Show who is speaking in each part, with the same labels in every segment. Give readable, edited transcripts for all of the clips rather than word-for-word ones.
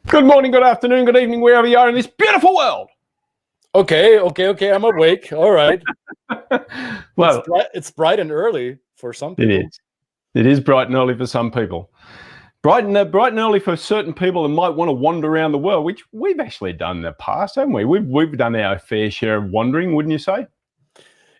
Speaker 1: Good morning, good afternoon, good evening, wherever you are in this beautiful world.
Speaker 2: Okay. I'm awake. All right.
Speaker 1: Well,
Speaker 2: it's bright and early for some people.
Speaker 1: It is bright and early for some people. Bright and early for certain people that might want to wander around the world, which we've actually done in the past, haven't we? We've done our fair share of wandering, wouldn't you say?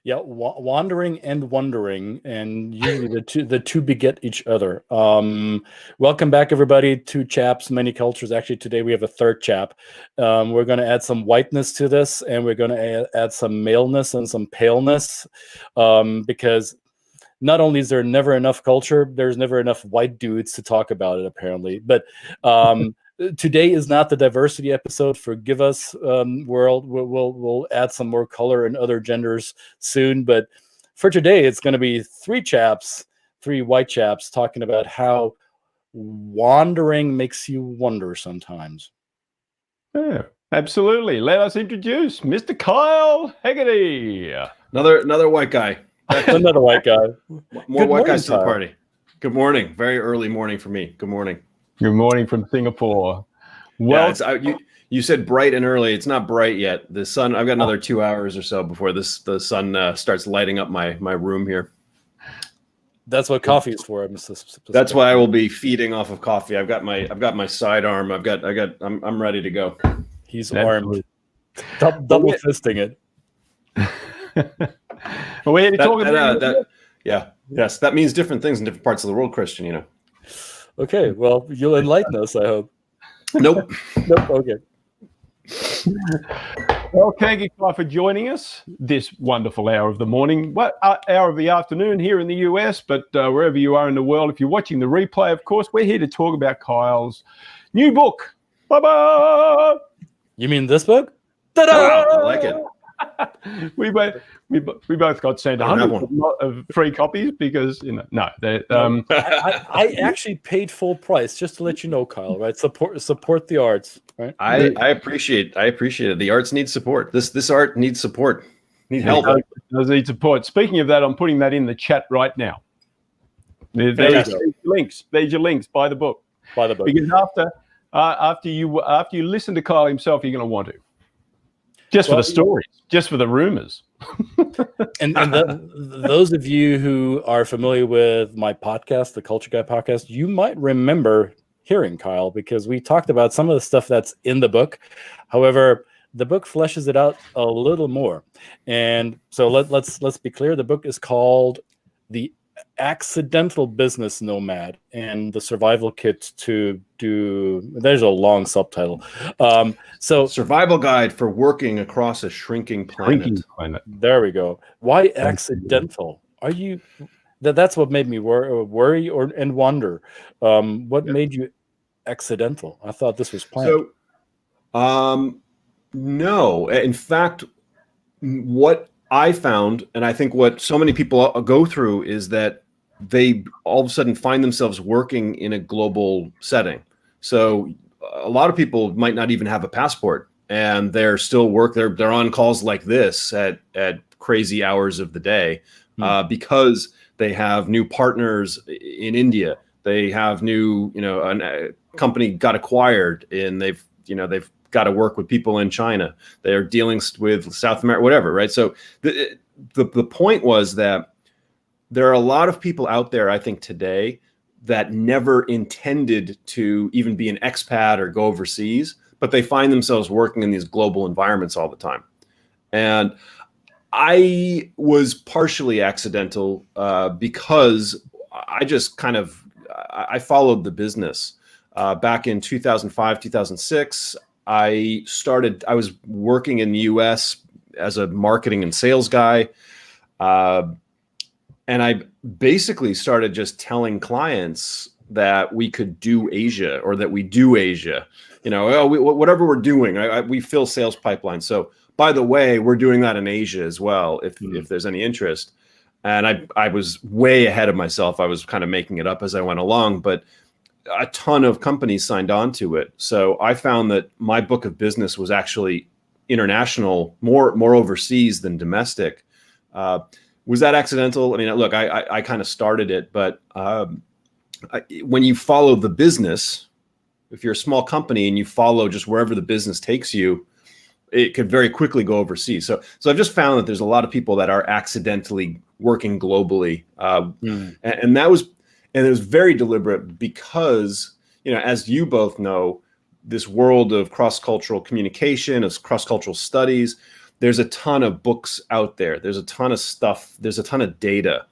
Speaker 2: Yeah, wandering and wondering, and usually the two beget each other. Welcome back, everybody. Two chaps, many cultures. Actually, today we have a third chap. We're going to add some whiteness to this, and we're going to add some maleness and some paleness, because not only is there never enough culture, there's never enough white dudes to talk about it, apparently. But today is not the diversity episode. Forgive us, world. We'll add some more color and other genders soon. But for today, it's going to be three white chaps talking about how wandering makes you wonder sometimes.
Speaker 1: Yeah, absolutely. Let us introduce Mr. Kyle Hegarty.
Speaker 3: Another white guy.
Speaker 2: Another white guy.
Speaker 3: More white guys to the party. Good morning. Very early morning for me. Good morning.
Speaker 1: Good morning from Singapore. Well,
Speaker 3: yeah, you said bright and early. It's not bright yet. The sun. I've got another 2 hours or so before the sun starts lighting up my room here.
Speaker 2: That's what coffee is for.
Speaker 3: That's why I will be feeding off of coffee. I've got my sidearm. I'm ready to go.
Speaker 2: He's armed. Double fisting it.
Speaker 1: Well, we're here to talk about
Speaker 3: yes, that means different things in different parts of the world, Christian, you know.
Speaker 2: Okay, well, you'll enlighten us, I hope.
Speaker 3: Nope.
Speaker 2: Okay.
Speaker 1: Well, thank you, Kyle, for joining us this wonderful hour of the morning, hour of the afternoon here in the US, but wherever you are in the world, if you're watching the replay, of course, we're here to talk about Kyle's new book. Bye-bye!
Speaker 2: You mean this book?
Speaker 3: Ta-da! I like it.
Speaker 1: We both got sent 100 of free copies because
Speaker 2: I actually paid full price, just to let you know, Kyle. Right, support the arts. Right,
Speaker 3: I appreciate it. The arts need support. This art needs support. Needs help.
Speaker 1: It does need support. Speaking of that, I'm putting that in the chat right now. There's your links. There's your links. Buy the book.
Speaker 2: Buy the book.
Speaker 1: Because after you listen to Kyle himself, you're going to want to. Just for the stories, just for the rumors.
Speaker 2: and those of you who are familiar with my podcast, the Culture Guy podcast, you might remember hearing Kyle because we talked about some of the stuff that's in the book. However, the book fleshes it out a little more. And so let's be clear. The book is called The Accidental Business Nomad and the Survival Kit to do. There's a long subtitle. So
Speaker 3: survival guide for working across a shrinking planet.
Speaker 2: There we go. Why accidental? Are you? That's what made me worry and wonder. What made you accidental? I thought this was planned.
Speaker 3: So, no. In fact, what I found, and I think what so many people go through, is that they all of a sudden find themselves working in a global setting. So a lot of people might not even have a passport, and they're still they're on calls like this at crazy hours of the day, because they have new partners in India. They have new, a company got acquired, and they've got to work with people in China. They're dealing with South America, whatever, right? So the point was that there are a lot of people out there, I think, today that never intended to even be an expat or go overseas, but they find themselves working in these global environments all the time. And I was partially accidental because I just I followed the business. Back in 2005, 2006, I was working in the US as a marketing and sales guy. And I basically started just telling clients that we could do Asia, or that we do Asia, whatever we're doing, we fill sales pipelines. So by the way, we're doing that in Asia as well, if there's any interest. And I was way ahead of myself. I was kind of making it up as I went along, but a ton of companies signed on to it. So I found that my book of business was actually international, more overseas than domestic. Was that accidental? I mean, look, I kind of started it, but when you follow the business, if you're a small company and you follow just wherever the business takes you, it could very quickly go overseas. So I've just found that there's a lot of people that are accidentally working globally, and it was very deliberate because, you know, as you both know, this world of cross-cultural communication, of cross-cultural studies, there's a ton of books out there. There's a ton of stuff. There's a ton of data,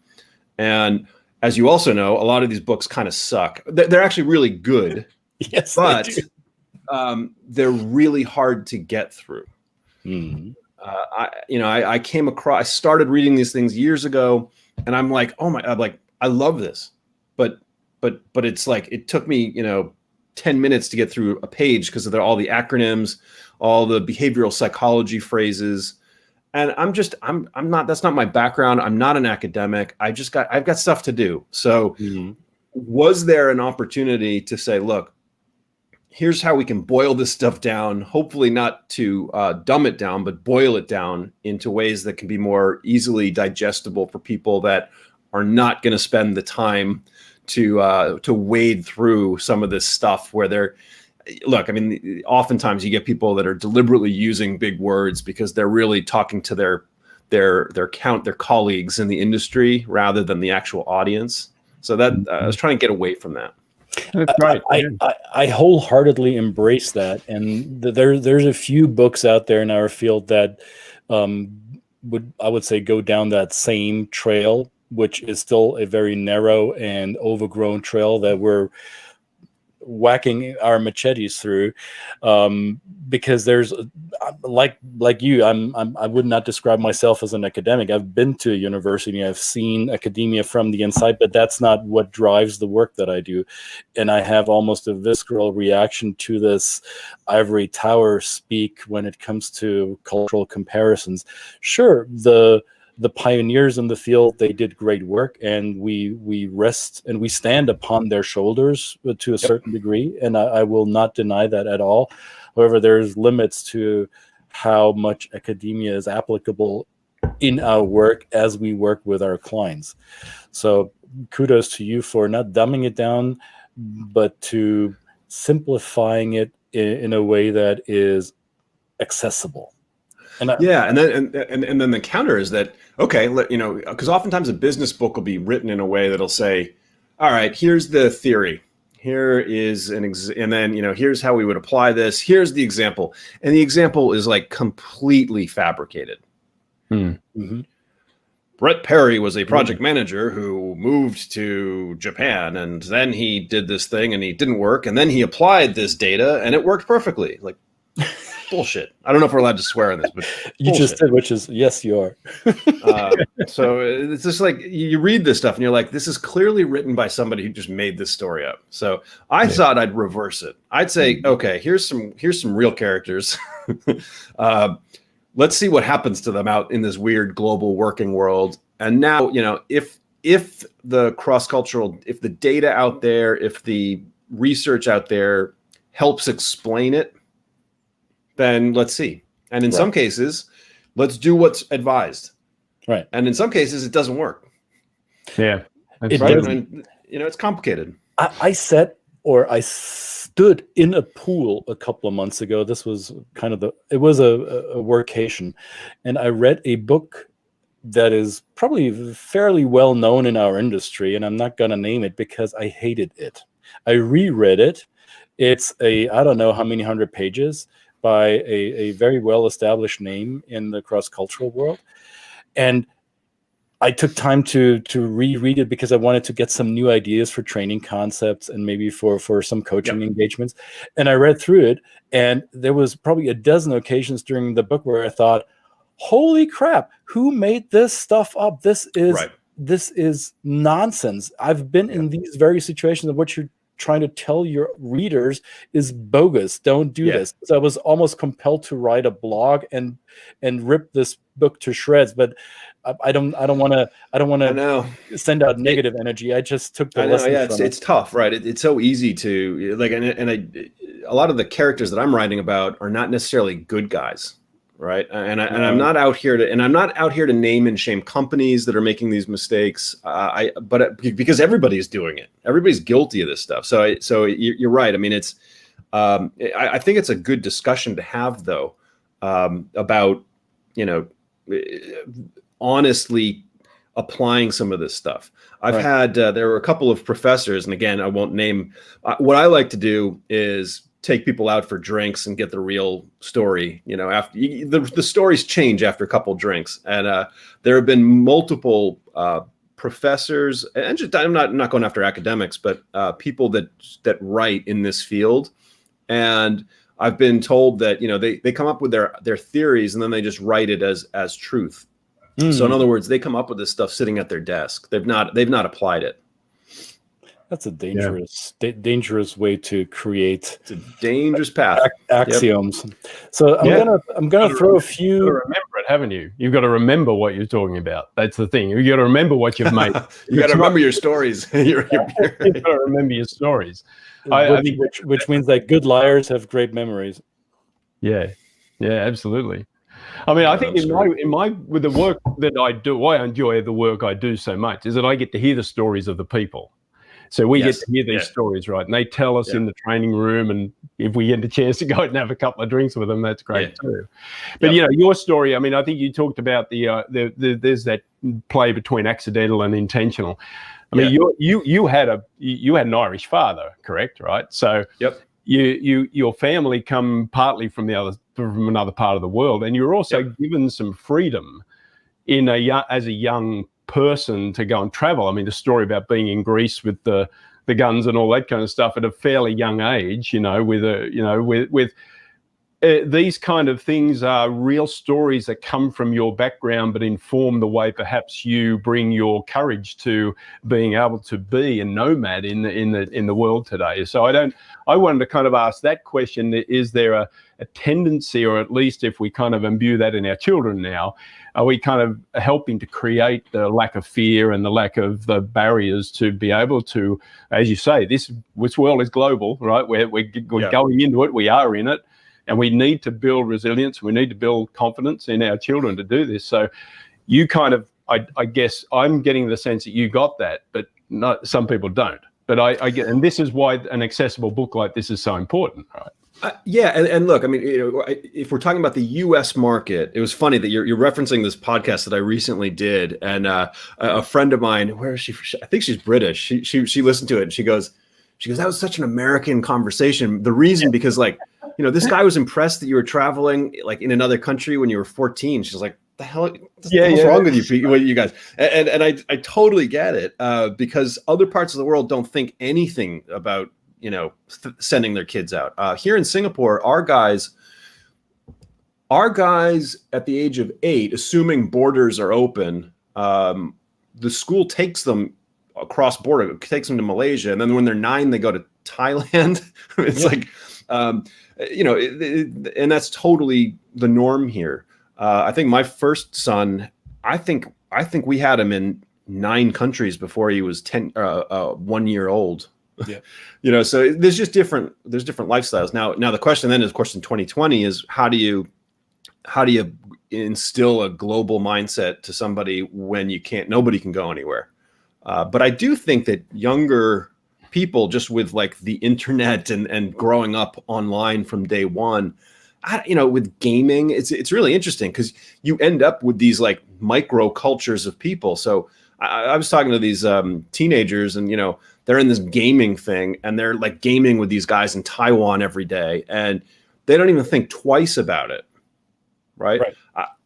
Speaker 3: and as you also know, a lot of these books kind of suck. They're actually really good,
Speaker 2: Yes,
Speaker 3: but they're really hard to get through. I came across, I started reading these things years ago, and I'm like, I love this, but it's like, it took me, 10 minutes to get through a page because of all the acronyms, all the behavioral psychology phrases. And I'm not, that's not my background. I'm not an academic. I've got stuff to do. So was there an opportunity to say, look, here's how we can boil this stuff down, hopefully not to dumb it down, but boil it down into ways that can be more easily digestible for people that are not going to spend the time to wade through some of this stuff where they're, look, I mean, oftentimes you get people that are deliberately using big words because they're really talking to their colleagues in the industry rather than the actual audience. So that I was trying to get away from that.
Speaker 1: That's right.
Speaker 2: I wholeheartedly embrace that, and there's a few books out there in our field that would say go down that same trail, which is still a very narrow and overgrown trail that we're whacking our machetes through, because there's like you, I would not describe myself as an academic. I've been to a university, I've seen academia from the inside, but that's not what drives the work that I do. And I have almost a visceral reaction to this ivory tower speak when it comes to cultural comparisons. Sure, the pioneers in the field, they did great work, and we rest and we stand upon their shoulders to a certain degree, and I will not deny that at all. However, there's limits to how much academia is applicable in our work as we work with our clients. So kudos to you for not dumbing it down, but to simplifying it in a way that is accessible.
Speaker 3: And then the counter is that, okay, because oftentimes a business book will be written in a way that'll say, all right, here's the theory, here is and then here's how we would apply this, here's the example, and the example is like completely fabricated. Brett Parry was a project manager who moved to Japan, and then he did this thing and it didn't work, and then he applied this data and it worked perfectly. Like, bullshit. I don't know if we're allowed to swear on this, but
Speaker 2: you just did, which is, yes, you are.
Speaker 3: So it's just like you read this stuff and you're like, this is clearly written by somebody who just made this story up. So I thought I'd reverse it. I'd say, okay, here's some real characters. Let's see what happens to them out in this weird global working world. And now, if the cross-cultural, if the data out there, if the research out there helps explain it, then let's see. And in some cases, let's do what's advised.
Speaker 2: Right.
Speaker 3: And in some cases, it doesn't work.
Speaker 1: Yeah.
Speaker 3: Right. And, it's complicated.
Speaker 2: I stood in a pool a couple of months ago. This was kind of it was a workation. And I read a book that is probably fairly well known in our industry. And I'm not going to name it because I hated it. I reread it. It's I don't know how many 100 pages, by a very well-established name in the cross-cultural world. And I took time to reread it because I wanted to get some new ideas for training concepts and maybe for some coaching engagements. And I read through it, and there was probably a dozen occasions during the book where I thought, holy crap, who made this stuff up? This is nonsense. I've been in these very situations of what you're trying to tell your readers is bogus. Don't do this. So I was almost compelled to write a blog and rip this book to shreds. But I don't want to send out negative energy. I just took the lesson.
Speaker 3: Yeah, it's tough, right? It's so easy to like, a lot of the characters that I'm writing about are not necessarily good guys. Right. I'm not out here to name and shame companies that are making these mistakes. But because everybody's doing it, everybody's guilty of this stuff. So you're right. I mean, I think it's a good discussion to have, though, about, honestly applying some of this stuff. I've had, there were a couple of professors, and again, I won't name, what I like to do is take people out for drinks and get the real story. After the stories change after a couple drinks, and there have been multiple professors, and just, I'm not going after academics, but people that write in this field, and I've been told that they come up with their theories and then they just write it as truth. So in other words, they come up with this stuff sitting at their desk. They've not applied it.
Speaker 2: That's a dangerous way to create.
Speaker 3: It's a dangerous path.
Speaker 2: Axioms. Yep. So I'm gonna throw a few.
Speaker 1: You've got to remember it, haven't you? You've got to remember what you're talking about. That's the thing. You've got to remember what you've made.
Speaker 3: You got to remember your stories. You've got
Speaker 1: to remember your stories.
Speaker 2: I think which means that good liars have great memories.
Speaker 1: Yeah, absolutely. I mean, I think with the work that I do, why I enjoy the work I do so much is that I get to hear the stories of the people. So we get to hear these stories, right? And they tell us in the training room, and if we get a chance to go out and have a couple of drinks with them, that's great too. But your story, I mean, I think you talked about there's that play between accidental and intentional. I mean, you had an Irish father, correct? Right? So your family come partly from another part of the world, and you're also given some freedom as a young person to go and travel. I mean, the story about being in Greece with the guns and all that kind of stuff at a fairly young age, with these kind of things are real stories that come from your background, but inform the way perhaps you bring your courage to being able to be a nomad in the world today. So I wanted to kind of ask that question: is there a tendency, or at least if we kind of imbue that in our children now, are we kind of helping to create the lack of fear and the lack of the barriers to be able to, as you say, this world is global, right? We're going into it, we are in it, and we need to build resilience. We need to build confidence in our children to do this. So you kind of, I guess I'm getting the sense that you got that, but not, some people don't. But I get, and this is why an accessible book like this is so important, right?
Speaker 3: And look, I mean, if we're talking about the U.S. market, it was funny that you're referencing this podcast that I recently did, and a friend of mine, where is she? I think she's British. She listened to it, and she goes, that was such an American conversation. The reason, because this guy was impressed that you were traveling like in another country when you were 14. She's like, the hell, what's wrong with you guys? And I totally get it, because other parts of the world don't think anything about sending their kids out. Here in Singapore, our guys at the age of 8, assuming borders are open, the school takes them across border, takes them to Malaysia, and then when they're 9, they go to Thailand. It's like, and that's totally the norm here. I think my first son, I think we had him in 9 countries before he was 1 year old. Yeah. So there's different lifestyles. Now the question then is, of course, in 2020 is how do you instill a global mindset to somebody when nobody can go anywhere? But I do think that younger people, just with like the internet and growing up online from day one, with gaming, it's really interesting because you end up with these like micro cultures of people. So I was talking to these teenagers, and they're in this gaming thing, and they're like gaming with these guys in Taiwan every day, and they don't even think twice about it, right?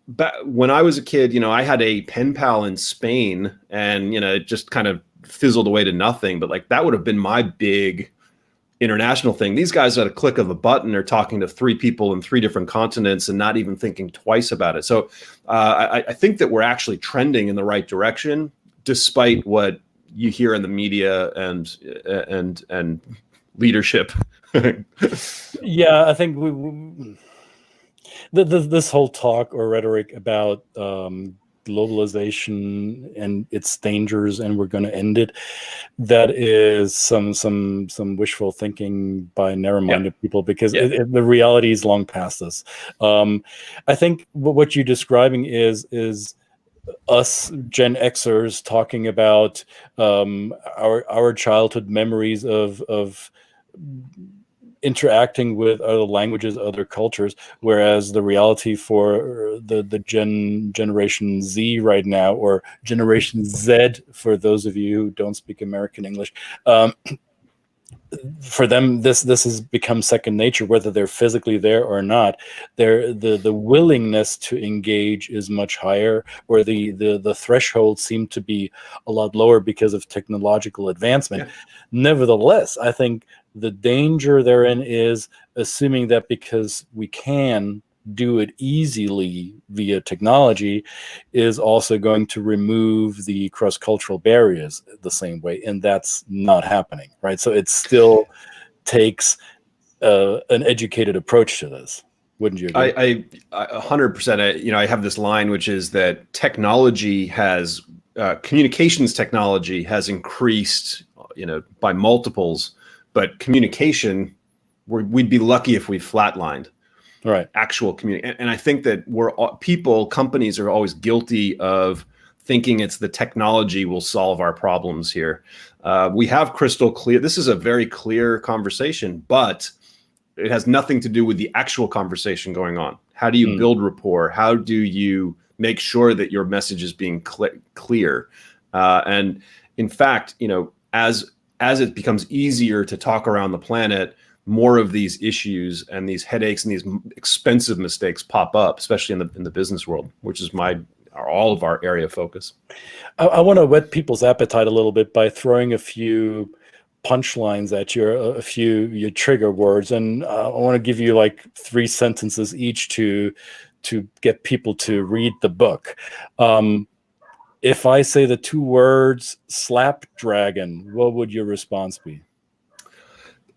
Speaker 3: But when I was a kid, I had a pen pal in Spain, and it just kind of fizzled away to nothing. But like that would have been my big international thing. These guys at a click of a button are talking to 3 people in 3 different continents and not even thinking twice about it. So I think that we're actually trending in the right direction, despite what you hear in the media and leadership.
Speaker 2: Yeah, I think this whole talk or rhetoric about globalization and its dangers, and we're going to end it, that is some wishful thinking by narrow-minded people, because the reality is long past us. I think what you're describing is us Gen Xers talking about our childhood memories of interacting with other languages, other cultures, whereas the reality for the Generation Z right now, or Generation Z for those of you who don't speak American English, for them this has become second nature, whether they're physically there or not. The willingness to engage is much higher, or the threshold seemed to be a lot lower because of technological advancement. Yeah. Nevertheless, I think the danger therein is assuming that because we can do it easily via technology is also going to remove the cross-cultural barriers the same way, and that's not happening, right? So it still takes an educated approach to this, wouldn't you agree?
Speaker 3: I 100%. I have this line, which is that technology has communications technology has increased, by multiples, but communication, we'd be lucky if we flatlined.
Speaker 2: Right.
Speaker 3: Actual community. And I think that companies are always guilty of thinking it's the technology will solve our problems here. We have crystal clear. This is a very clear conversation, but it has nothing to do with the actual conversation going on. How do you build rapport? How do you make sure that your message is being clear? And in fact, as it becomes easier to talk around the planet, more of these issues and these headaches and these expensive mistakes pop up, especially in the business world, which is all of our area of focus.
Speaker 2: I want to whet people's appetite a little bit by throwing a few punchlines at you, a few your trigger words, and I want to give you like 3 sentences each to get people to read the book. If I say the 2 words "slapdragon," what would your response be?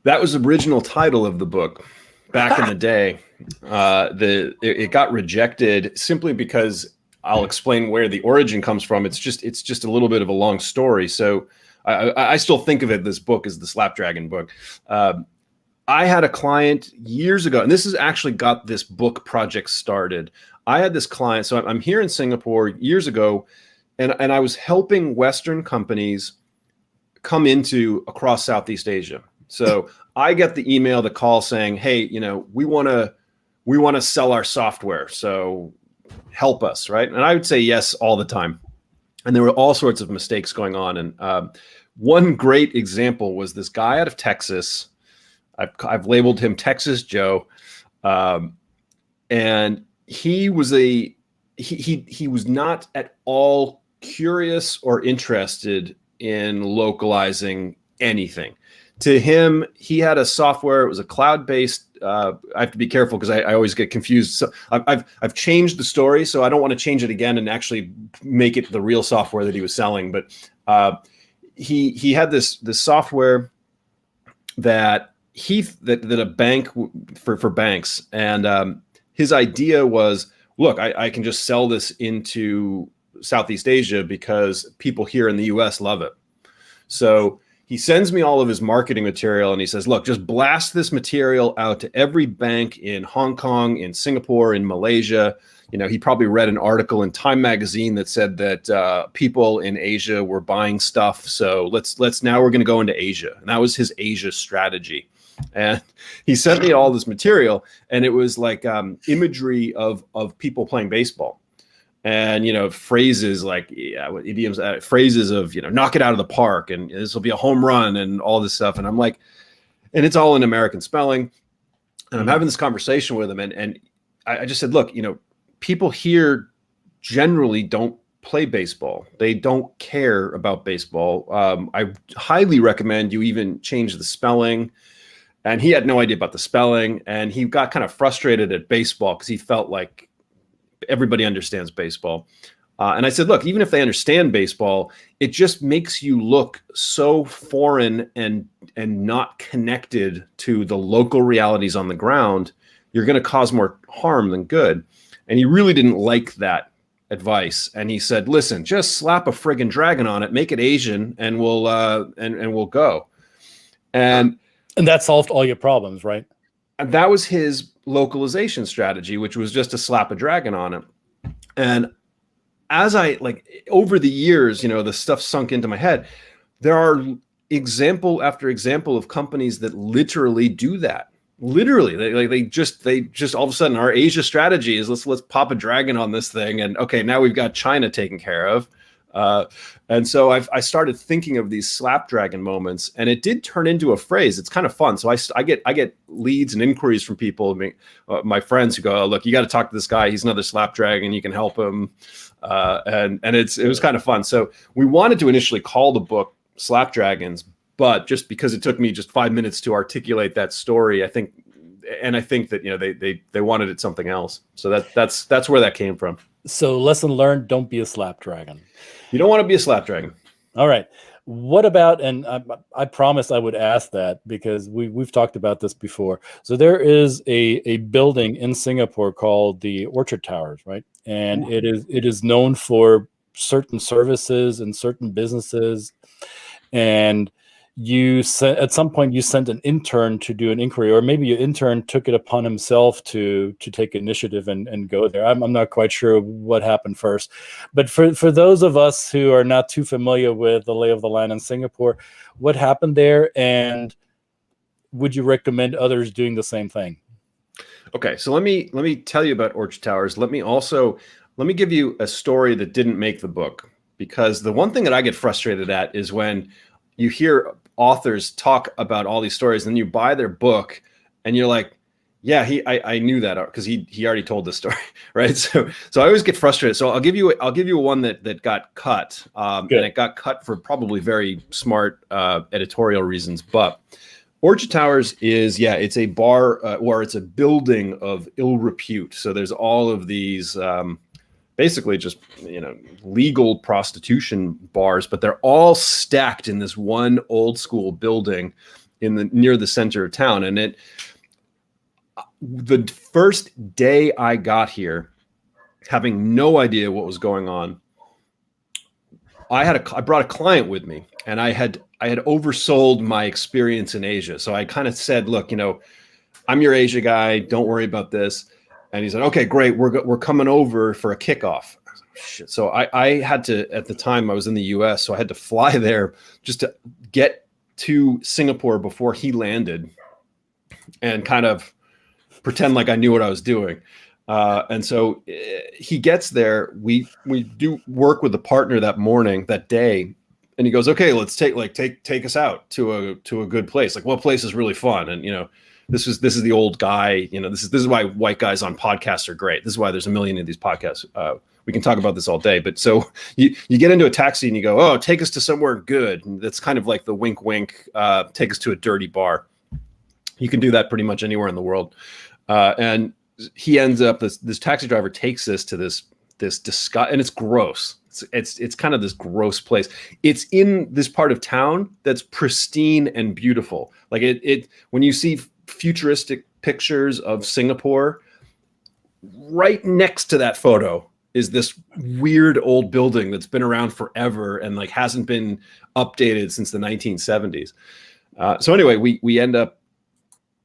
Speaker 3: That was the original title of the book back in the day. It got rejected simply because I'll explain where the origin comes from. It's just a little bit of a long story. So I still think of this book as the Slapdragon book. I had a client years ago, and this has actually got this book project started. I had this client. So I'm here in Singapore years ago, and I was helping Western companies come across Southeast Asia. So I get the email, the call saying, "Hey, we want to sell our software. So help us," right? And I would say yes all the time. And there were all sorts of mistakes going on. And one great example was this guy out of Texas. I've labeled him Texas Joe, and he was he was not at all curious or interested in localizing anything. To him, he had a software. It was a cloud-based. I have to be careful because I always get confused. So I've changed the story, so I don't want to change it again and actually make it the real software that he was selling. But he had this software that a bank for banks, and his idea was, look, I can just sell this into Southeast Asia because people here in the U.S. love it. So he sends me all of his marketing material and he says, look, just blast this material out to every bank in Hong Kong, in Singapore, in Malaysia. He probably read an article in Time magazine that said that people in Asia were buying stuff. So now we're going to go into Asia. And that was his Asia strategy. And he sent me all this material, and it was like imagery of people playing baseball. And, phrases like idioms, phrases of, knock it out of the park, and this will be a home run, and all this stuff. And I'm like, and it's all in American spelling. And I'm having this conversation with him. And I just said, look, people here generally don't play baseball. They don't care about baseball. I highly recommend you even change the spelling. And he had no idea about the spelling. And he got kind of frustrated at baseball because he felt like everybody understands baseball. And I said, look, even if they understand baseball, it just makes you look so foreign and not connected to the local realities on the ground. You're going to cause more harm than good. And he really didn't like that advice. And he said, listen, just slap a friggin' dragon on it, make it Asian, and we'll go. And
Speaker 2: that solved all your problems, right?
Speaker 3: And that was his localization strategy, which was just to slap a dragon on it. And as over the years, the stuff sunk into my head. There are example after example of companies that literally do that. literally, they just all of a sudden, our Asia strategy is let's pop a dragon on this thing, and okay, now we've got China taken care of. And so I started thinking of these slapdragon moments, and it did turn into a phrase. It's kind of fun. So I get leads and inquiries from people, my friends, who go, oh, look, you got to talk to this guy. He's another slapdragon. You can help him. And it was kind of fun. So we wanted to initially call the book Slapdragons, but just because it took me just 5 minutes to articulate that story, I think that, they wanted it something else. So that's where that came from.
Speaker 2: So lesson learned, don't be a slapdragon.
Speaker 3: You don't want to be a slapdragon.
Speaker 2: All right. What about, and I promised I would ask that because we've talked about this before. So there is a building in Singapore called the Orchard Towers, right? And it is known for certain services and certain businesses. And at some point you sent an intern to do an inquiry, or maybe your intern took it upon himself to take initiative and go there. I'm not quite sure what happened first, but for those of us who are not too familiar with the lay of the land in Singapore, what happened there, and would you recommend others doing the same thing?
Speaker 3: Okay, so let me tell you about Orchard Towers. Let me give you a story that didn't make the book, because the one thing that I get frustrated at is when you hear authors talk about all these stories, and then you buy their book and you're like, yeah, I knew that because he already told this story, right? So I always get frustrated. So I'll give you one that got cut, and it got cut for probably very smart editorial reasons. But Orchard Towers it's a bar, or it's a building of ill repute. So there's all of these basically just, legal prostitution bars, but they're all stacked in this one old school building near the center of town. And the first day I got here, having no idea what was going on, I brought a client with me, and I had oversold my experience in Asia. So I kind of said, look, I'm your Asia guy. Don't worry about this. And he said, okay, great. We're coming over for a kickoff. I was like, shit. So I had to, at the time I was in the US, so I had to fly there just to get to Singapore before he landed and kind of pretend like I knew what I was doing. And so he gets there. We do work with the partner that day. And he goes, okay, let's take us out to a good place. Like, what place is really fun? And, this is the old guy, this is why white guys on podcasts are great. This is why there's a million of these podcasts. We can talk about this all day, but so you get into a taxi and you go, oh, take us to somewhere good. And that's kind of like the wink, wink, take us to a dirty bar. You can do that pretty much anywhere in the world. And he ends up, this taxi driver takes us to this disgust, and it's gross. It's kind of this gross place. It's in this part of town that's pristine and beautiful. Like it when you see futuristic pictures of Singapore, right next to that photo is this weird old building that's been around forever and like hasn't been updated since the 1970s. So anyway, we end up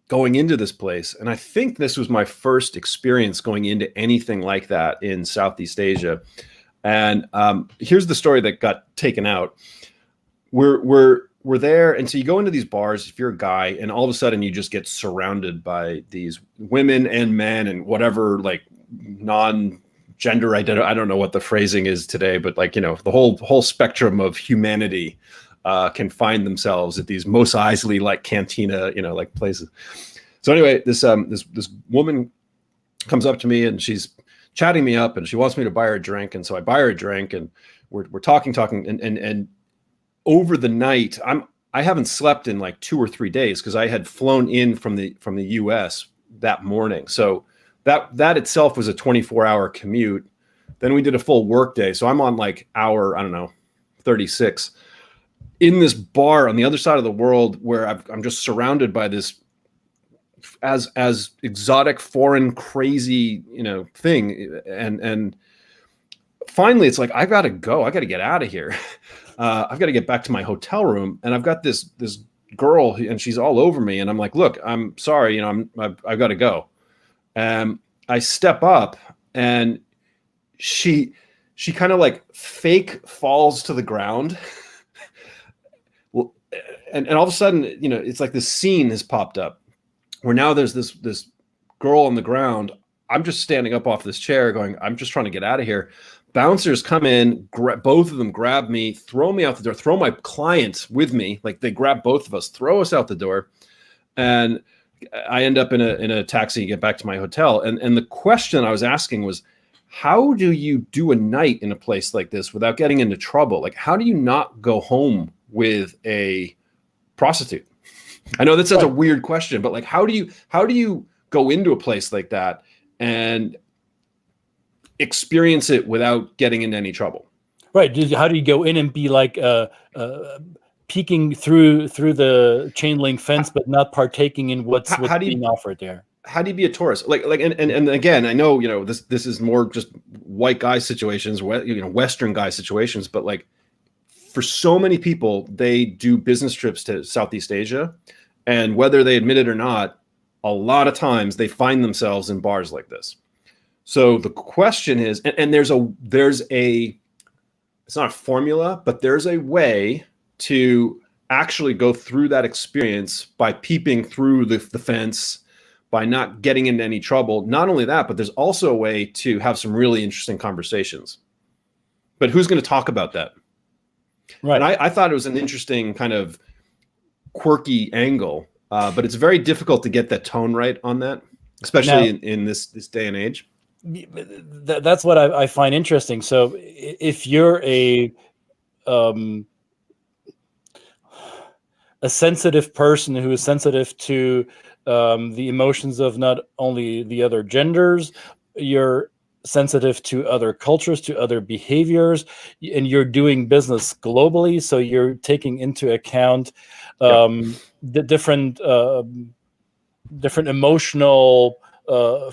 Speaker 3: going into this place, and I think this was my first experience going into anything like that in Southeast Asia. And here's the story that got taken out. We're there, and so you go into these bars if you're a guy, and all of a sudden you just get surrounded by these women and men and whatever, like non-gender identity. I don't know what the phrasing is today, but like, the whole spectrum of humanity can find themselves at these Mos Eisley like cantina, like places. So anyway, this woman comes up to me and she's chatting me up, and she wants me to buy her a drink, and so I buy her a drink, and we're talking, and over the night, I haven't slept in like 2 or 3 days because I had flown in from the US that morning. So that itself was a 24-hour commute. Then we did a full work day. So I'm on like hour, 36 in this bar on the other side of the world where I'm just surrounded by this as exotic, foreign, crazy, thing. And finally it's like, I got to go. I got to get out of here. I've got to get back to my hotel room, and I've got this girl, and she's all over me, and I'm like, look, I'm sorry, I've got to go. I step up, and she kind of like fake falls to the ground. And all of a sudden, it's like this scene has popped up. where now there's this girl on the ground. I'm just standing up off this chair going, I'm just trying to get out of here. Bouncers come in, both of them grab me, throw me out the door, throw my client with me. Like they grab both of us, throw us out the door. And I end up in a taxi, get back to my hotel. And the question I was asking was, how do you do a night in a place like this without getting into trouble? Like, how do you not go home with a prostitute? I know that's such a weird question, but like, how do you go into a place like that and experience it without getting into any trouble?
Speaker 2: Right. How do you go in and be like peeking through the chain link fence, but not partaking in what's being offered there?
Speaker 3: How do you be a tourist? Like, and again, I know, this is more just white guy situations, Western guy situations, but like for so many people, they do business trips to Southeast Asia, and whether they admit it or not, a lot of times they find themselves in bars like this. So the question is, and there's a, it's not a formula, but there's a way to actually go through that experience by peeping through the fence, by not getting into any trouble. Not only that, but there's also a way to have some really interesting conversations. But who's going to talk about that? Right. And I thought it was an interesting kind of quirky angle, but it's very difficult to get that tone right on that, especially in this day and age.
Speaker 2: That's what I find interesting. So if you're a sensitive person who is sensitive to the emotions of not only the other genders, you're sensitive to other cultures, to other behaviors, and you're doing business globally, so you're taking into account the different emotional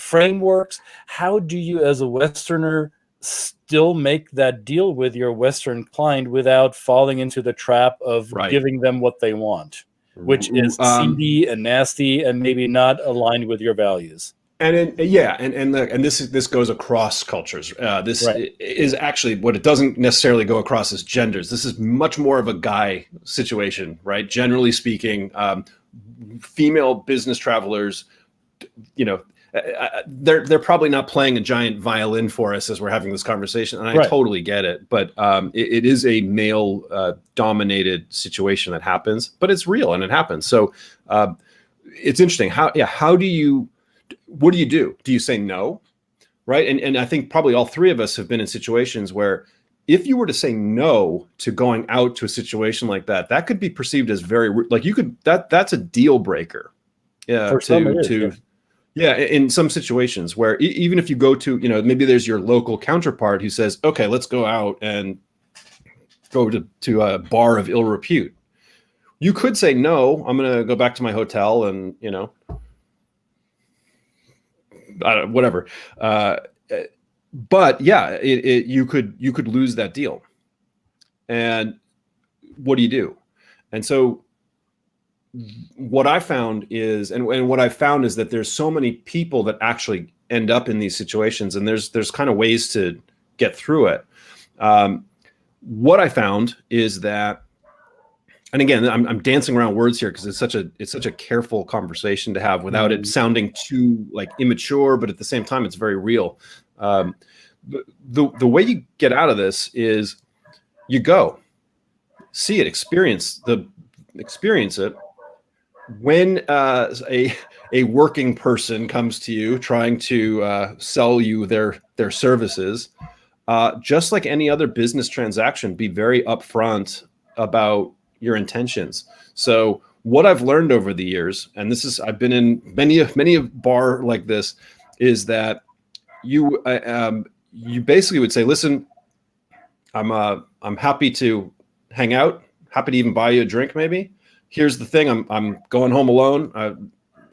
Speaker 2: frameworks. How do you, as a Westerner, still make that deal with your Western client without falling into the trap of giving them what they want, which is seedy and nasty and maybe not aligned with your values?
Speaker 3: And this goes across cultures. This is actually what it doesn't necessarily go across as genders. This is much more of a guy situation, right? Generally speaking, female business travelers, they're probably not playing a giant violin for us as we're having this conversation, and I totally get it. But it is a male dominated situation that happens, but it's real and it happens. So it's interesting. What do you do? Do you say no? Right. And I think probably all three of us have been in situations where if you were to say no to going out to a situation like that, that could be perceived as that's a deal breaker. Yeah. In some situations where even if you go to, maybe there's your local counterpart who says, okay, let's go out and go to a bar of ill repute. You could say, no, I'm going to go back to my hotel and, whatever. But yeah, you could lose that deal. And what do you do? And so what I found is, and what I found is that there's so many people that actually end up in these situations, and there's kind of ways to get through it. What I found is that, and again, I'm dancing around words here because it's such a careful conversation to have without it sounding too like immature, but at the same time, it's very real. The way you get out of this is you go see it, experience it. When a working person comes to you trying to sell you their services, just like any other business transaction, be very upfront about your intentions. So what I've learned over the years, and I've been in many a bar like this, is that you basically would say, listen, I'm happy to hang out, happy to even buy you a drink maybe. Here's the thing, I'm going home alone.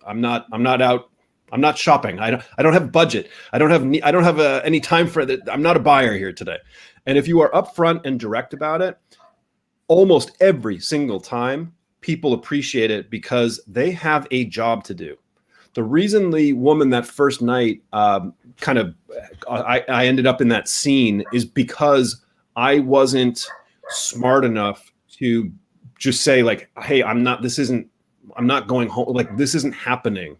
Speaker 3: I'm not out. I'm not shopping. I don't have a budget. I don't have any time for that. I'm not a buyer here today. And if you are upfront and direct about it, almost every single time people appreciate it because they have a job to do. The reason the woman that first night I ended up in that scene is because I wasn't smart enough to just say like, hey, I'm not going home. Like, this isn't happening.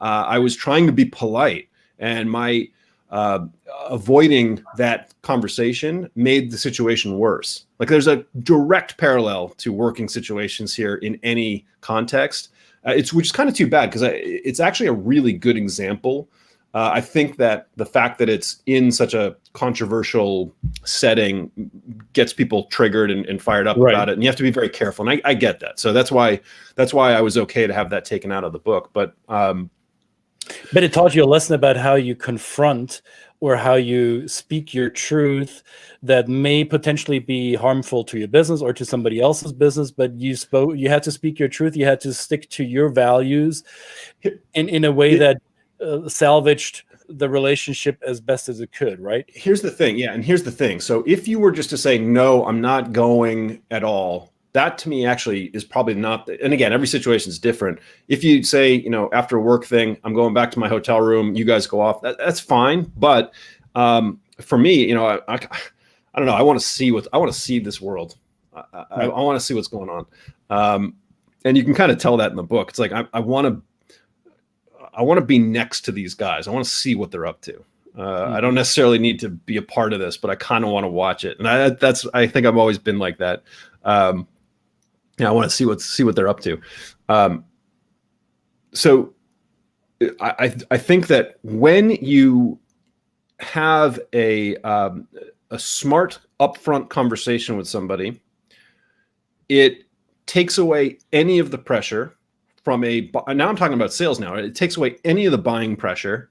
Speaker 3: I was trying to be polite, and my avoiding that conversation made the situation worse. Like, there's a direct parallel to working situations here in any context. Which is kind of too bad, because it's actually a really good example. I think that the fact that it's in such a controversial setting gets people triggered and fired up about it, and you have to be very careful. And I get that, so that's why I was okay to have that taken out of the book. But
Speaker 2: it taught you a lesson about how you confront or how you speak your truth that may potentially be harmful to your business or to somebody else's business, but you had to speak your truth. You had to stick to your values in a way that salvaged the relationship as best as it could, right?
Speaker 3: Here's the thing. Yeah. And here's the thing. So if you were just to say, no, I'm not going at all, that to me actually is probably not, and again, every situation is different. If you say, you know, after a work thing, I'm going back to my hotel room, you guys go off, that's fine. But for me, you know, I don't know. I want to see this world. I want to see what's going on. And you can kind of tell that in the book. It's like, I want to be next to these guys. I want to see what they're up to. I don't necessarily need to be a part of this, but I kind of want to watch it. And I think I've always been like that. I want to see what they're up to. So I think that when you have a smart upfront conversation with somebody, it takes away any of the pressure from now I'm talking about sales now. It takes away any of the buying pressure,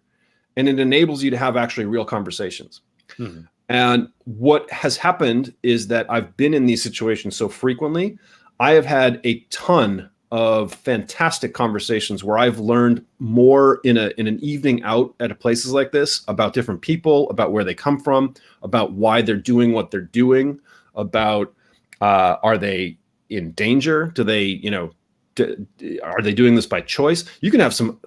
Speaker 3: and it enables you to have actually real conversations. Mm-hmm. And what has happened is that I've been in these situations so frequently. I have had a ton of fantastic conversations where I've learned more in an evening out at places like this about different people, about where they come from, about why they're doing what they're doing, about are they in danger? Do they, you know, are they doing this by choice? You can have some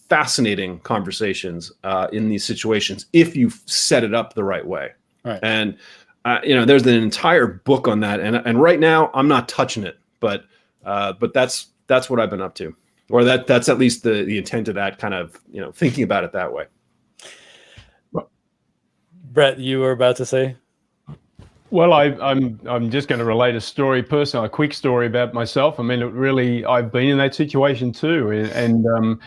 Speaker 3: fascinating conversations in these situations if you set it up the right way. Right. And you know, there's an entire book on that, and right now I'm not touching it, but that's what I've been up to, or that's at least the intent of that, kind of, you know, thinking about it that way.
Speaker 2: Brett, you were about to say?
Speaker 1: Well, I'm just going to relate a story, a quick story about myself. I mean, I've been in that situation too, and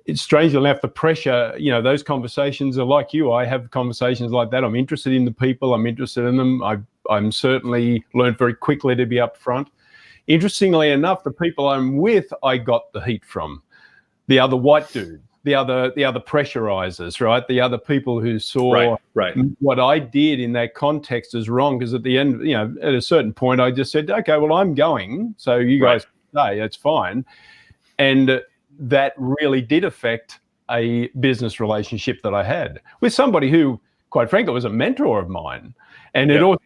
Speaker 1: it's strangely enough, the pressure, you know, those conversations are like you. I have conversations like that. I'm interested in the people. I'm interested in them. I'm certainly learned very quickly to be upfront. Interestingly enough, the people I'm with, I got the heat from. The other white dude, the other pressurizers, right? The other people who saw what I did in that context as wrong. Because at the end, you know, at a certain point, I just said, okay, well, I'm going, so you guys stay, it's fine. And that really did affect a business relationship that I had with somebody who, quite frankly, was a mentor of mine. And it also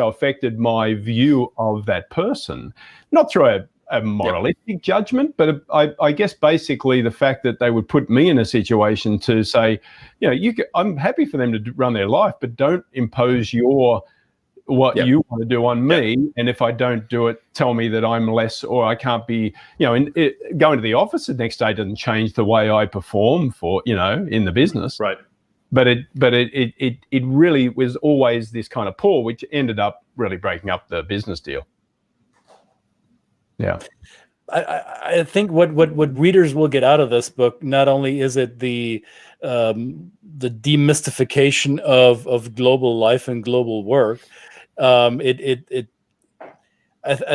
Speaker 1: affected my view of that person, not through a moralistic judgment, but I guess basically the fact that they would put me in a situation to say, you know, I'm happy for them to run their life, but don't impose what you want to do on me. And if I don't do it, tell me that I'm less, or I can't be, you know, going to the office the next day doesn't change the way I perform for, you know, in the business.
Speaker 3: Right.
Speaker 1: But it really was always this kind of pull, which ended up really breaking up the business deal. Yeah.
Speaker 2: I think what readers will get out of this book, not only is it the demystification of global life and global work, I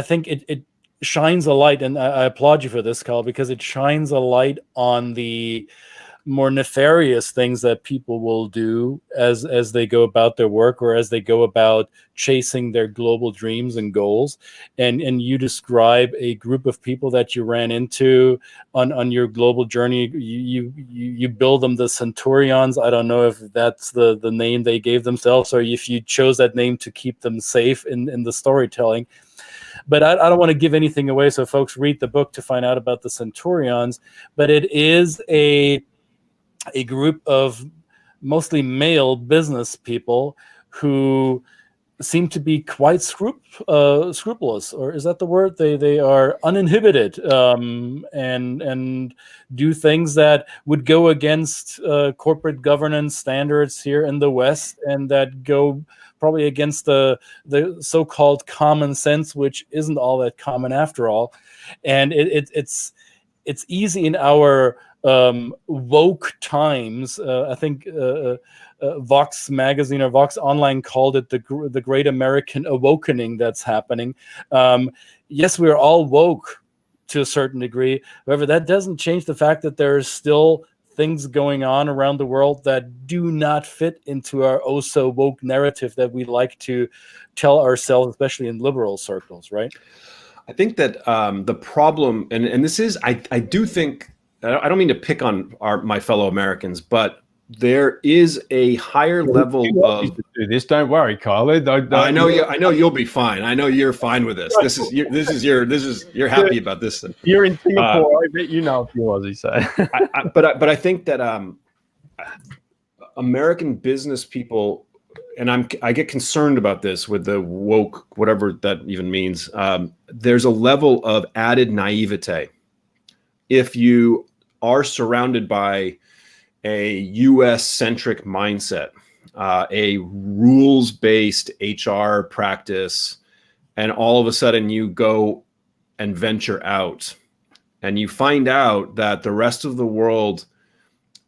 Speaker 2: think it shines a light, and I applaud you for this, Carl, because it shines a light on the more nefarious things that people will do as they go about their work, or as they go about chasing their global dreams and goals. And you describe a group of people that you ran into on your global journey. You build them the Centurions. I don't know if that's the name they gave themselves, or if you chose that name to keep them safe in the storytelling. But I don't want to give anything away, so folks read the book to find out about the Centurions. But it is a group of mostly male business people who seem to be quite scrupulous, or is that the word? They are uninhibited, and do things that would go against corporate governance standards here in the West, and that go probably against the so-called common sense, which isn't all that common after all. And it's easy in our woke times. I think Vox magazine or Vox Online called it the great American awakening that's happening. Yes, we're all woke to a certain degree. However, that doesn't change the fact that there are still things going on around the world that do not fit into our oh so woke narrative that we like to tell ourselves, especially in liberal circles, right?
Speaker 3: I think that the problem, and this is, I do think, I don't mean to pick on my fellow Americans, but there is a higher level of
Speaker 1: do this. Don't worry, Kyle.
Speaker 3: I know you'll be fine. I know you're fine with this. You're happy about this.
Speaker 1: You're in Singapore. I bet you know a few Aussies. So.
Speaker 3: But I think that American business people, and I get concerned about this with the woke, whatever that even means. There's a level of added naivete if you are surrounded by a US-centric mindset, a rules-based HR practice, and all of a sudden you go and venture out and you find out that the rest of the world,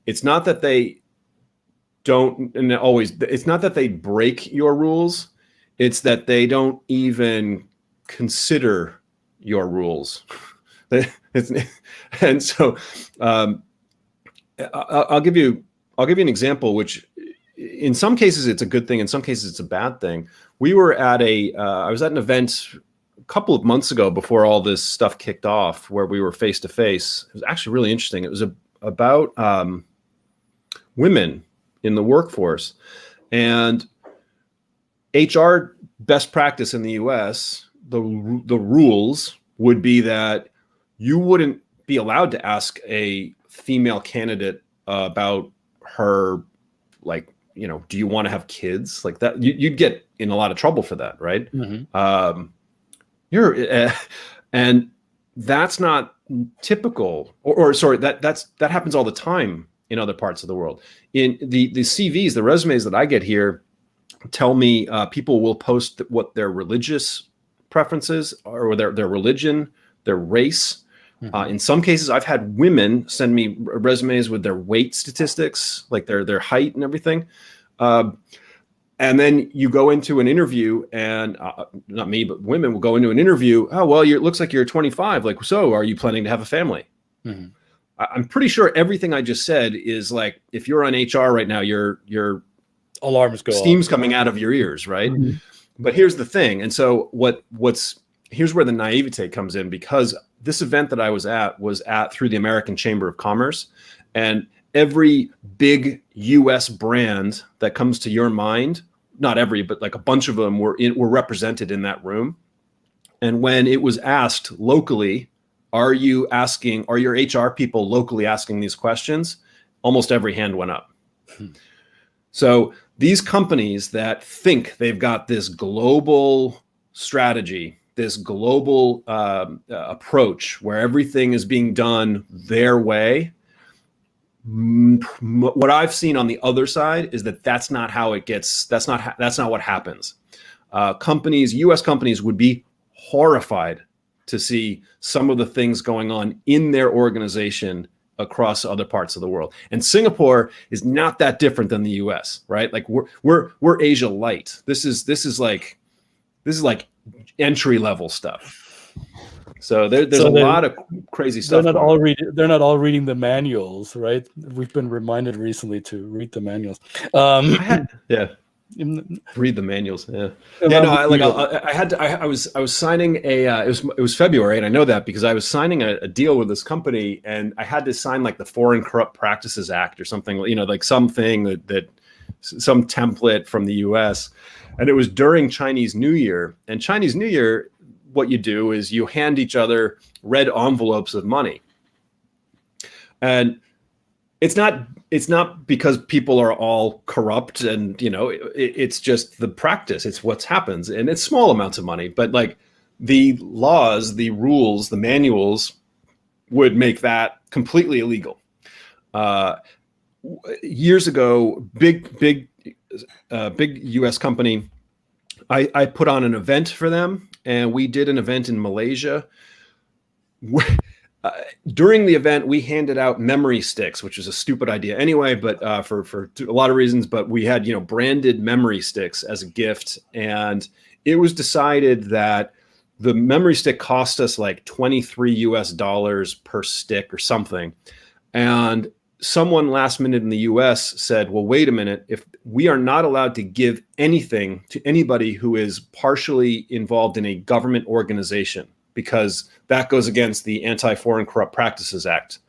Speaker 3: it's not that they don't, and it's not that they break your rules, it's that they don't even consider your rules. And so I'll give you an example, which in some cases it's a good thing, in some cases it's a bad thing. We were at I was at an event a couple of months ago before all this stuff kicked off, where we were face to face. It was actually really interesting. It was about women in the workforce, and HR best practice in the US. The rules would be that you wouldn't be allowed to ask a female candidate about her, like, do you want to have kids? Like that, you'd get in a lot of trouble for that, right? Mm-hmm. And that's not typical, or sorry, that happens all the time in other parts of the world. In the CVs, the resumes that I get here tell me people will post what their religious preferences or their religion, their race. Mm-hmm. In some cases, I've had women send me resumes with their weight statistics, like their height and everything. And then you go into an interview, and not me, but women will go into an interview. Oh, well, it looks like you're 25. Like, so are you planning to have a family? Mm-hmm. I'm pretty sure everything I just said is like, if you're on HR right now, your
Speaker 2: alarms go
Speaker 3: steam's coming out of your ears, right? Mm-hmm. But here's the thing. And so here's where the naivete comes in, because this event that I was at through the American Chamber of Commerce, and every big US brand that comes to your mind, not every, but like a bunch of them were represented in that room. And when it was asked locally, are your HR people locally asking these questions? Almost every hand went up. So these companies that think they've got this global strategy, this global approach where everything is being done their way, what I've seen on the other side is that's not how it gets. That's not what happens. US companies would be horrified to see some of the things going on in their organization across other parts of the world. And Singapore is not that different than the US, right? Like we're Asia light. This is like entry level stuff. So there's a lot of crazy stuff.
Speaker 2: They're not all reading the manuals, right? We've been reminded recently to read the manuals.
Speaker 3: Read the manuals. I was signing it was February, and I know that because I was signing a deal with this company, and I had to sign like the Foreign Corrupt Practices Act or something, like something that some template from the US. And it was during Chinese New Year. And Chinese New Year, what you do is you hand each other red envelopes of money. And It's not because people are all corrupt and, you know, it's just the practice. It's what happens, and it's small amounts of money, but like the laws, the rules, the manuals would make that completely illegal. Years ago, big US company, I put on an event for them, and we did an event in Malaysia. During the event, we handed out memory sticks, which is a stupid idea anyway, but for a lot of reasons. But we had, you know, branded memory sticks as a gift, and it was decided that the memory stick cost us like $23 US per stick or something. And someone last minute in the US said, well, wait a minute, if we are not allowed to give anything to anybody who is partially involved in a government organization, because that goes against the Anti-Foreign Corrupt Practices Act.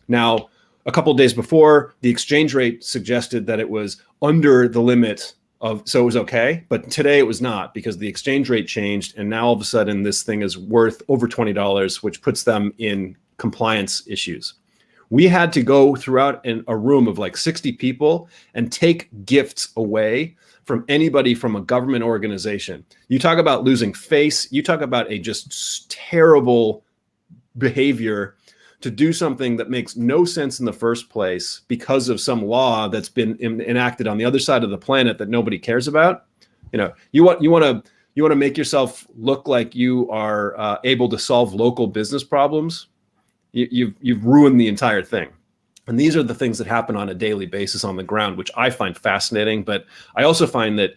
Speaker 3: Now, a couple of days before, the exchange rate suggested that it was under the limit of, so it was okay. But today it was not, because the exchange rate changed, and now all of a sudden this thing is worth over $20, which puts them in compliance issues. We had to go throughout a room of like 60 people and take gifts away from anybody from a government organization. You talk about losing face. You talk about a just terrible behavior to do something that makes no sense in the first place because of some law that's been enacted on the other side of the planet that nobody cares about. You know, you want to make yourself look like you are able to solve local business problems. You've ruined the entire thing. And these are the things that happen on a daily basis on the ground, which I find fascinating. But I also find that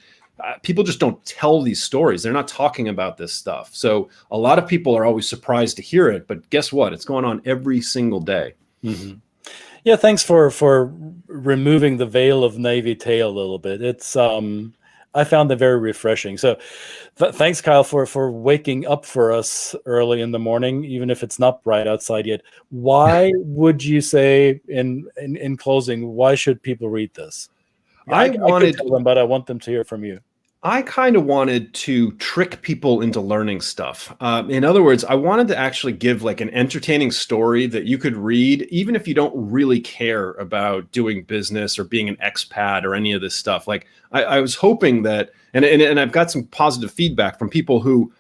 Speaker 3: people just don't tell these stories. They're not talking about this stuff. So a lot of people are always surprised to hear it. But guess what? It's going on every single day.
Speaker 2: Mm-hmm. Yeah, thanks for removing the veil of naivete a little bit. It's I found that very refreshing. So thanks, Kyle, for waking up for us early in the morning, even if it's not bright outside yet. Why would you say, in closing, why should people read this? I could tell them, but I want them to hear from you.
Speaker 3: I kind of wanted to trick people into learning stuff. In other words, I wanted to actually give like an entertaining story that you could read, even if you don't really care about doing business or being an expat or any of this stuff. Like I was hoping that, and I've got some positive feedback from people who,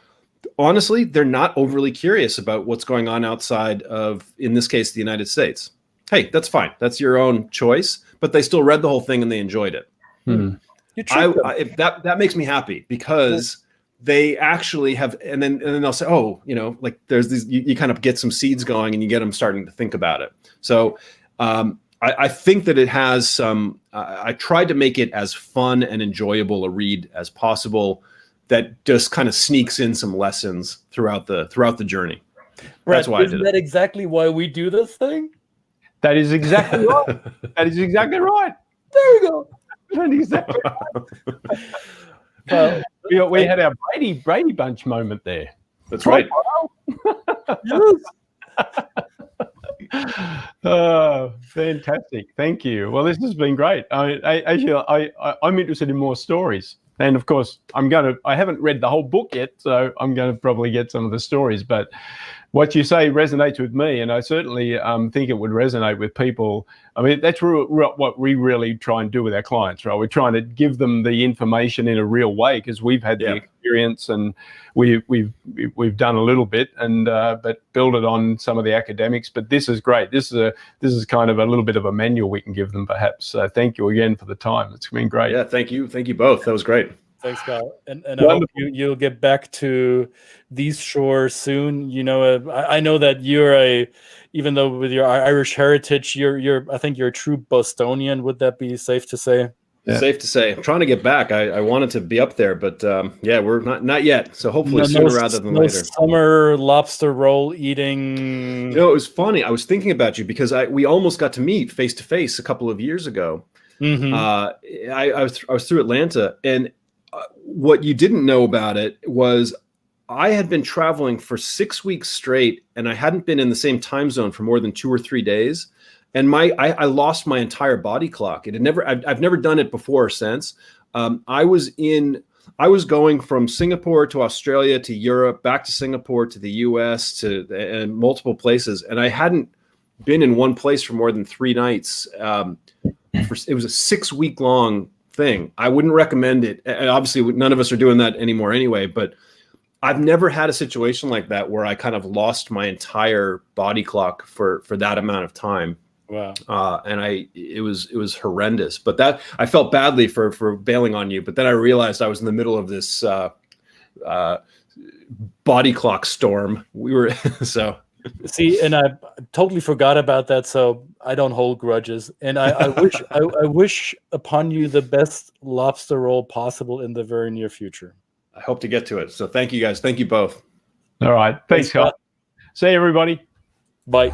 Speaker 3: honestly, they're not overly curious about what's going on outside of, in this case, the United States. Hey, that's fine. That's your own choice. But they still read the whole thing and they enjoyed it. That makes me happy, because they actually have, and then they'll say, oh, you know, like there's these, you kind of get some seeds going and you get them starting to think about it. So I think that it has some, I tried to make it as fun and enjoyable a read as possible that just kind of sneaks in some lessons throughout the journey.
Speaker 2: Right.
Speaker 3: That's why I did it.
Speaker 2: Isn't that exactly why we do this thing?
Speaker 1: That is exactly right. That is exactly right.
Speaker 2: There we go.
Speaker 1: That is exactly right. Well, we had our Brady Bunch moment there.
Speaker 3: That's right.
Speaker 1: Oh, fantastic. Thank you. Well, this has been great. I'm interested in more stories. And of course, I haven't read the whole book yet, so I'm going to probably get some of the stories. But what you say resonates with me, and I certainly think it would resonate with people. I mean, that's what we really try and do with our clients, right? We're trying to give them the information in a real way, because we've had the experience, and we've done a little bit, and but build it on some of the academics. But this is great. This is kind of a little bit of a manual we can give them, perhaps. So thank you again for the time. It's been great.
Speaker 3: Yeah, thank you both. That was great.
Speaker 2: Thanks, Kyle. And I hope you'll get back to these shores soon. You know, I know that even though with your Irish heritage, I think you're a true Bostonian. Would that be safe to say?
Speaker 3: Yeah. Safe to say. I'm trying to get back. I wanted to be up there, but yeah, we're not yet. So hopefully sooner rather than later.
Speaker 2: Summer lobster roll eating.
Speaker 3: You know, it was funny. I was thinking about you because we almost got to meet face to face a couple of years ago. Mm-hmm. I was through Atlanta, and what you didn't know about it was I had been traveling for 6 weeks straight, and I hadn't been in the same time zone for more than 2 or 3 days. And I lost my entire body clock. I've never done it before or since. I was going from Singapore to Australia to Europe, back to Singapore to the US and multiple places. And I hadn't been in one place for more than 3 nights. It was a 6-week long thing. I wouldn't recommend it. And obviously none of us are doing that anymore anyway, but I've never had a situation like that where I kind of lost my entire body clock for that amount of time.
Speaker 2: Wow.
Speaker 3: And it was horrendous, but that I felt badly for bailing on you, but then I realized I was in the middle of this body clock storm. We were so.
Speaker 2: See, and I totally forgot about that, so I don't hold grudges. And I wish upon you the best lobster roll possible in the very near future.
Speaker 3: I hope to get to it. So thank you guys. Thank you both.
Speaker 1: All right. Thanks, Kyle. See you, everybody.
Speaker 2: Bye.